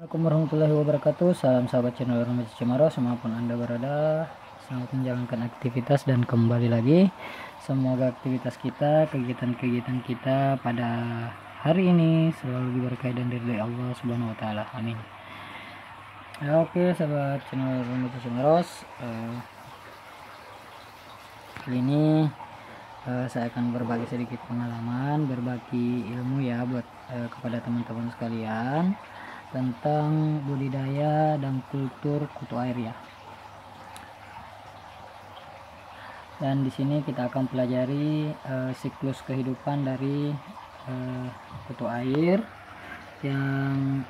Assalamualaikum warahmatullahi wabarakatuh. Salam sahabat channel Rumah Cicimaro, semanapun Anda berada. Selamat menjalankan aktivitas dan kembali lagi. Semoga aktivitas kita, kegiatan-kegiatan kita pada hari ini selalu diberkahi dan diridhoi Allah Subhanahu wa taala. Amin. Oke, sahabat channel Rumah Cicimaro, kali ini saya akan berbagi sedikit pengalaman, berbagi ilmu ya buat kepada teman-teman sekalian tentang budidaya dan kultur kutu air ya. Dan di sini kita akan pelajari siklus kehidupan dari kutu air, yang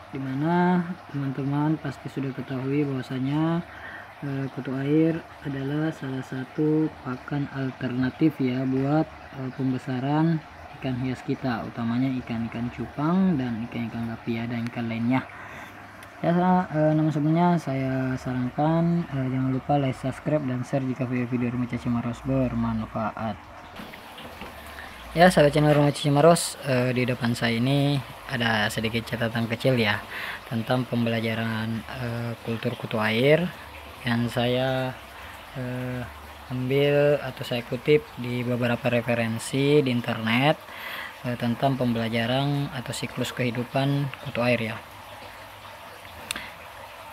dimana teman-teman pasti sudah ketahui bahwasanya kutu air adalah salah satu pakan alternatif ya buat pembesaran ikan hias kita, utamanya ikan-ikan cupang dan ikan-ikan gapia dan ikan lainnya ya. Namun sebelumnya saya sarankan jangan lupa like, subscribe, dan share jika video-video Rumah Cicimaros bermanfaat ya. Sahabat channel Rumah Cicimaros, di depan saya ini ada sedikit catatan kecil ya tentang pembelajaran kultur kutu air yang saya ambil atau saya kutip di beberapa referensi di internet tentang pembelajaran atau siklus kehidupan kutu air ya.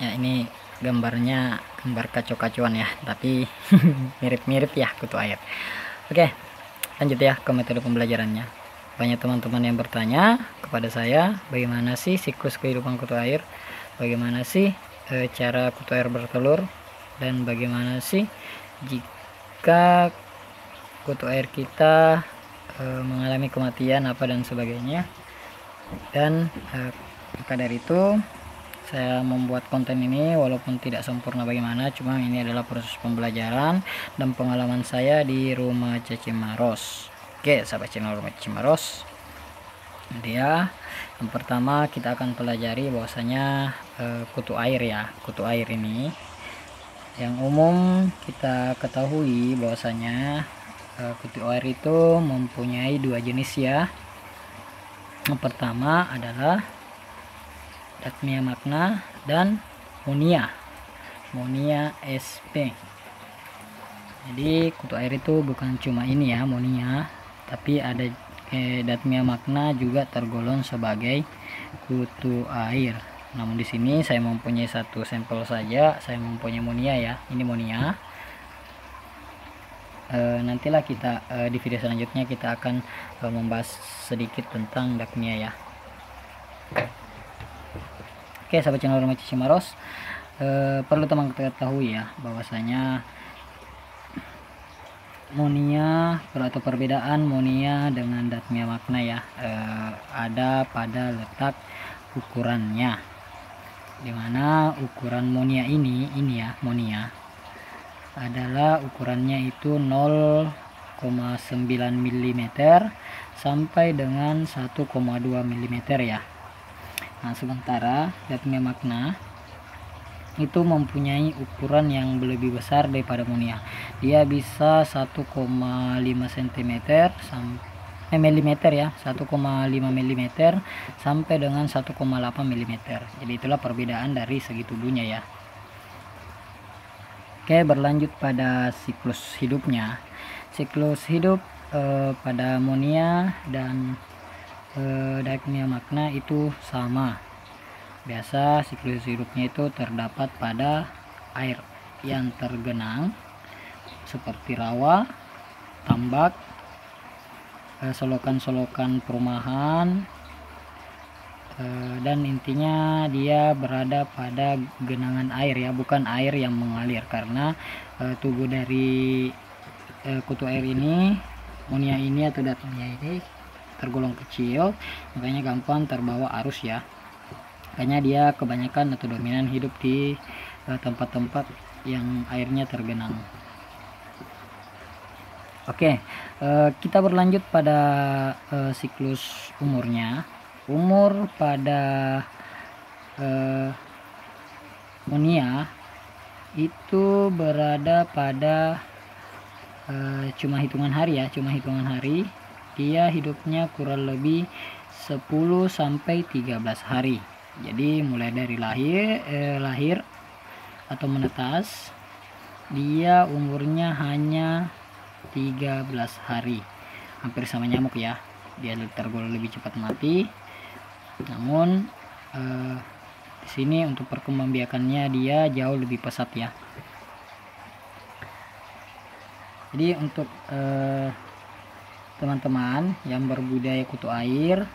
Ya, ini gambarnya gambar kacau-kacauan ya, tapi mirip-mirip ya kutu air. Oke, lanjut ya ke metode pembelajarannya. Banyak teman-teman yang bertanya kepada saya, bagaimana sih siklus kehidupan kutu air, bagaimana sih cara kutu air bertelur, dan bagaimana sih jika kutu air kita mengalami kematian apa dan sebagainya. Dan maka dari itu saya membuat konten ini walaupun tidak sempurna bagaimana, cuma ini adalah proses pembelajaran dan pengalaman saya di Rumah Cicimaros. Oke, sahabat channel Rumah Cicimaros, dia yang pertama kita akan pelajari bahwasanya kutu air ya. Kutu air ini yang umum kita ketahui bahwasanya kutu air itu mempunyai dua jenis ya. Yang pertama adalah Daphnia magna dan Monia sp. Jadi kutu air itu bukan cuma ini ya, Monia, tapi ada Daphnia magna juga tergolong sebagai kutu air. Namun di sini saya mempunyai satu sampel saja, saya mempunyai Monia ya. Ini Monia. Nantilah kita di video selanjutnya kita akan membahas sedikit tentang Daphnia ya. Oke, sahabat channel Rumah Cicimaros, perlu teman ketahui ya bahwasanya Monia atau perbedaan Monia dengan Daphnia magna ya ada pada letak ukurannya, dimana ukuran Monia ini ya, Monia adalah ukurannya itu 0,9 mm sampai dengan 1,2 mm ya. Nah, sementara Daphnia magna itu mempunyai ukuran yang lebih besar daripada Monia. Dia bisa 1,5 cm mm ya, 1,5 mm sampai dengan 1,8 mm. Jadi itulah perbedaan dari segi tubuhnya ya. Oke, berlanjut pada siklus hidupnya. Siklus hidup pada Monia dan Daphnia magna itu sama. Biasa siklus hidupnya itu terdapat pada air yang tergenang seperti rawa, tambak, solokan-solokan perumahan, dan intinya dia berada pada genangan air ya, bukan air yang mengalir, karena tubuh dari kutu air ini, Monia ini atau Daphnia ini tergolong kecil, makanya gampang terbawa arus ya. Makanya dia kebanyakan atau dominan hidup di tempat-tempat yang airnya tergenang. Oke, kita berlanjut pada siklus umurnya. Umur pada Monia itu berada pada cuma hitungan hari ya, dia hidupnya kurang lebih 10 sampai 13 hari. Jadi mulai dari lahir atau menetas, dia umurnya hanya 13 hari. Hampir sama nyamuk ya. Dia tergolong lebih cepat mati. Namun di sini untuk perkembangbiakannya dia jauh lebih pesat ya. Jadi untuk teman-teman yang berbudidaya kutu air,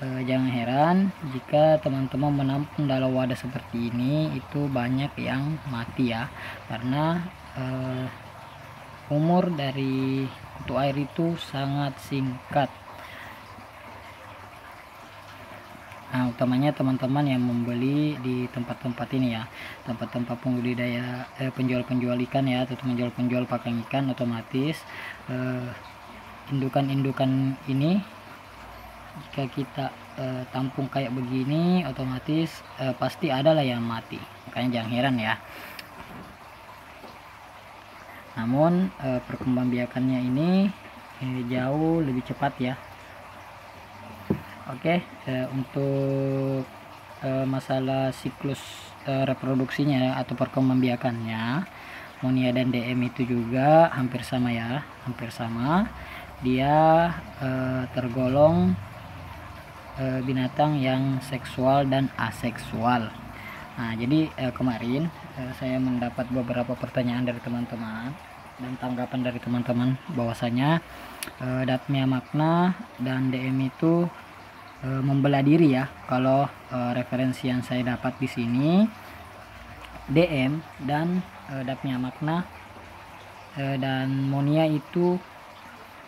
jangan heran jika teman-teman menampung dalam wadah seperti ini itu banyak yang mati ya, karena umur dari kutu air itu sangat singkat. Nah, utamanya teman-teman yang membeli di tempat-tempat ini ya, tempat-tempat pembudidaya penjual-penjual ikan ya, atau penjual-penjual pakan ikan, otomatis indukan-indukan ini jika kita tampung kayak begini, otomatis pasti ada lah yang mati. Makanya jangan heran ya. Namun perkembangbiakannya ini jauh lebih cepat ya. Oke, untuk masalah siklus reproduksinya atau perkembangbiakannya, Monia dan DM itu juga hampir sama ya, hampir sama. Dia tergolong binatang yang seksual dan aseksual. Nah, jadi kemarin saya mendapat beberapa pertanyaan dari teman-teman dan tanggapan dari teman-teman bahwasanya Datmia magna dan DM itu membelah diri ya. Kalau referensi yang saya dapat di sini, DM dan Datmia magna dan Monia itu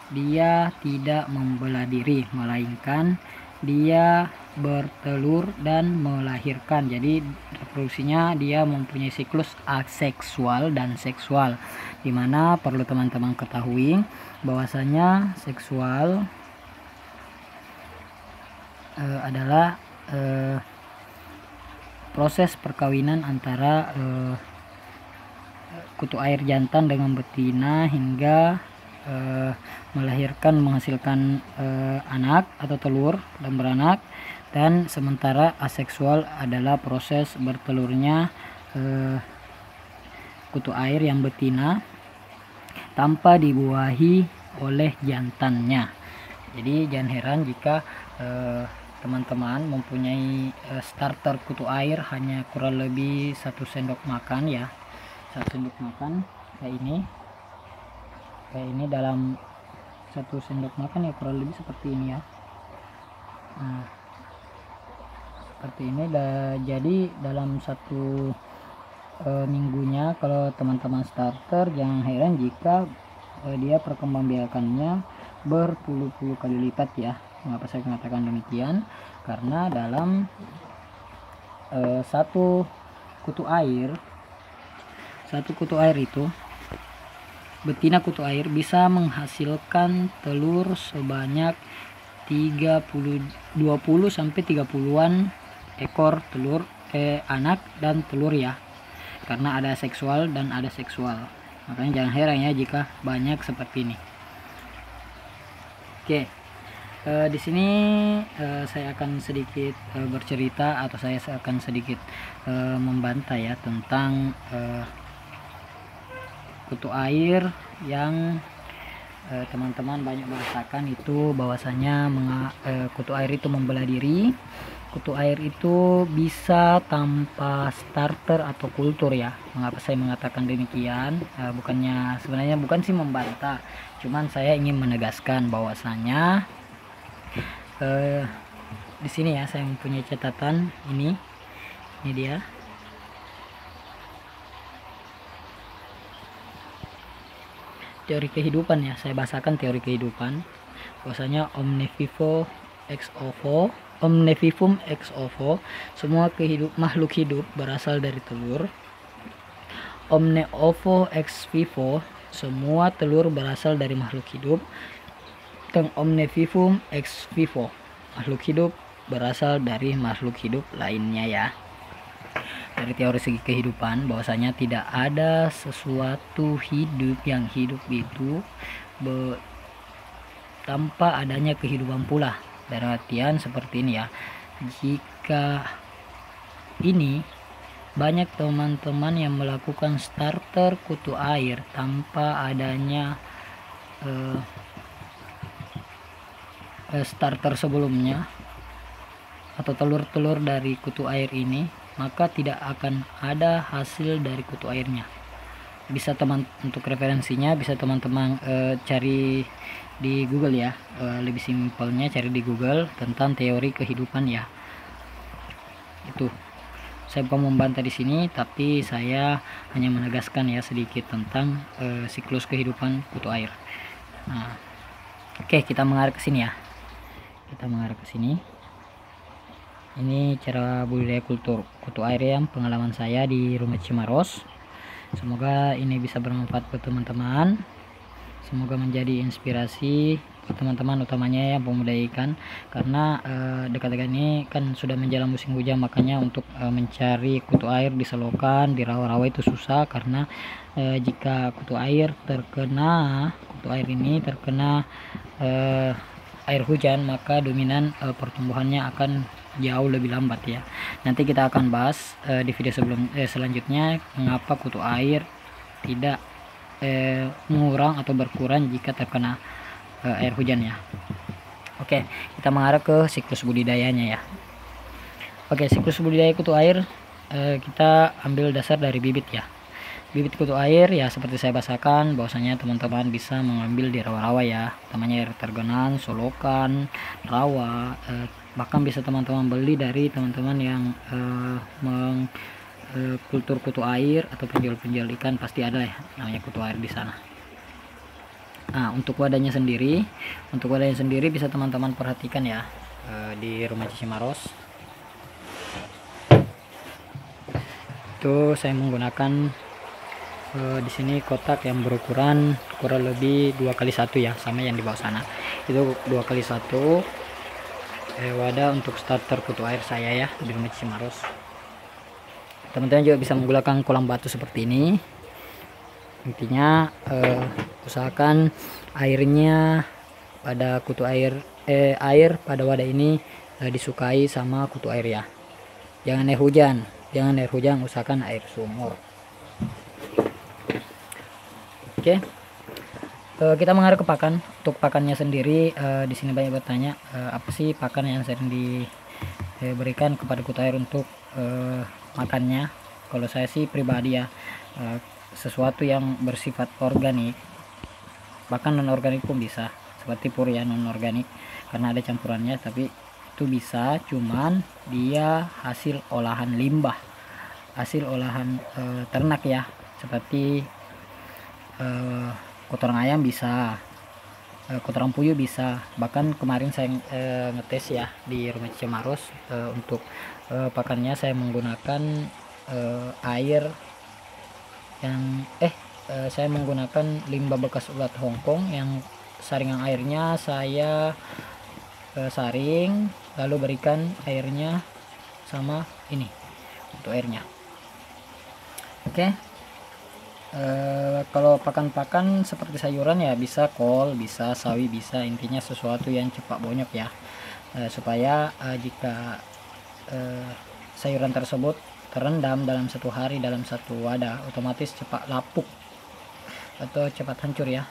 dia tidak membelah diri, melainkan dia bertelur dan melahirkan. Jadi reproduksinya dia mempunyai siklus aseksual dan seksual, dimana perlu teman-teman ketahui bahwasanya seksual adalah proses perkawinan antara kutu air jantan dengan betina hingga melahirkan, menghasilkan anak atau telur dan beranak. Dan sementara aseksual adalah proses bertelurnya kutu air yang betina tanpa dibuahi oleh jantannya. Jadi jangan heran jika teman-teman mempunyai starter kutu air hanya kurang lebih 1 sendok makan ya, 1 sendok makan kayak ini dalam 1 sendok makan ya, kurang lebih seperti ini ya. Nah, seperti ini jadi dalam 1 minggunya kalau teman-teman starter, jangan heran jika dia perkembangbiakannya berpuluh-puluh kali lipat ya. Mengapa saya mengatakan demikian? Karena dalam 1 kutu air itu, betina kutu air bisa menghasilkan telur sebanyak 20 sampai 30-an ekor telur anak dan telur ya. Karena ada seksual dan ada seksual. Makanya jangan heran ya jika banyak seperti ini. Oke. Di sini saya akan sedikit bercerita, atau saya akan sedikit membantah ya tentang kutu air yang teman-teman banyak merasakan itu bahwasanya kutu air itu membelah diri. Kutu air itu bisa tanpa starter atau kultur ya. Mengapa saya mengatakan demikian? Sebenarnya bukan sih membantah, cuman saya ingin menegaskan bahwasanya di sini ya saya mempunyai catatan ini dia. Teori kehidupan ya, saya bahasakan teori kehidupan bahwasanya omnivivum ex ovo, semua makhluk hidup berasal dari telur. Omne ovo ex vivo, semua telur berasal dari makhluk hidup. Dan omnivivum ex vivo, makhluk hidup berasal dari makhluk hidup lainnya ya. Dari teori segi kehidupan bahwasanya tidak ada sesuatu hidup yang hidup itu tanpa adanya kehidupan pula. dalam artian seperti ini ya. Jika ini banyak teman-teman yang melakukan starter kutu air tanpa adanya starter sebelumnya atau telur-telur dari kutu air ini, maka tidak akan ada hasil dari kutu airnya. Bisa untuk referensinya bisa teman-teman cari di Google ya. Lebih simpelnya cari di Google tentang teori kehidupan ya. Itu saya bukan membantah di sini, tapi saya hanya menegaskan ya sedikit tentang siklus kehidupan kutu air. Nah, oke, kita mengarah ke sini ya. Kita mengarah ke sini. Ini cara budidaya kutu air yang pengalaman saya di rumah Cimaros. Semoga ini bisa bermanfaat buat teman-teman. Semoga menjadi inspirasi teman-teman, utamanya yang pemuda ikan, karena dekat-dekat ini kan sudah menjelang musim hujan, makanya untuk mencari kutu air di selokan, di rawa-rawa itu susah, karena jika kutu air ini terkena air hujan, maka dominan pertumbuhannya akan jauh lebih lambat ya. Nanti kita akan bahas di video selanjutnya mengapa kutu air tidak mengurang atau berkurang jika terkena air hujan ya. Oke, kita mengarah ke siklus budidayanya ya. Oke, siklus budidaya kutu air kita ambil dasar dari bibit ya. Bibit kutu air ya seperti saya bahasakan, bahwasanya teman-teman bisa mengambil di rawa-rawa ya, namanya air tergenang, solokan, rawa, bahkan bisa teman-teman beli dari teman-teman yang kultur kutu air atau penjual-penjual ikan, pasti ada ya namanya kutu air di sana. Nah, untuk wadahnya sendiri bisa teman-teman perhatikan ya di rumah Cimaros. Itu saya menggunakan di sini kotak yang berukuran kurang lebih 2x1 ya, sama yang di bawah sana. Itu 2x1 wadah untuk starter kutu air saya ya di rumah Cimaros. Teman-teman juga bisa menggunakan kolam batu seperti ini. Intinya usahakan airnya pada kutu air pada wadah ini disukai sama kutu air ya. Jangan air hujan, usahakan air sumur. Oke. Kita mengarah ke pakan. Untuk pakannya sendiri di sini banyak bertanya apa sih pakan yang sering diberikan kepada kutu air untuk makannya. Kalau saya sih pribadi ya, sesuatu yang bersifat organik, bahkan non organik pun bisa, seperti pur ya, non organik karena ada campurannya, tapi itu bisa, cuman dia hasil olahan limbah, hasil olahan ternak ya, seperti kotoran ayam bisa, kotoran puyuh bisa. Bahkan kemarin saya ngetes ya di rumah Cimaros, untuk pakannya saya menggunakan air yang saya menggunakan limbah bekas ulat Hongkong, yang saringan airnya saya saring, lalu berikan airnya sama ini untuk airnya. Oke. Kalau pakan-pakan seperti sayuran ya bisa kol, bisa sawi, bisa, intinya sesuatu yang cepat bonyok ya, supaya jika sayuran tersebut terendam dalam 1 hari dalam 1 wadah, otomatis cepat lapuk atau cepat hancur ya.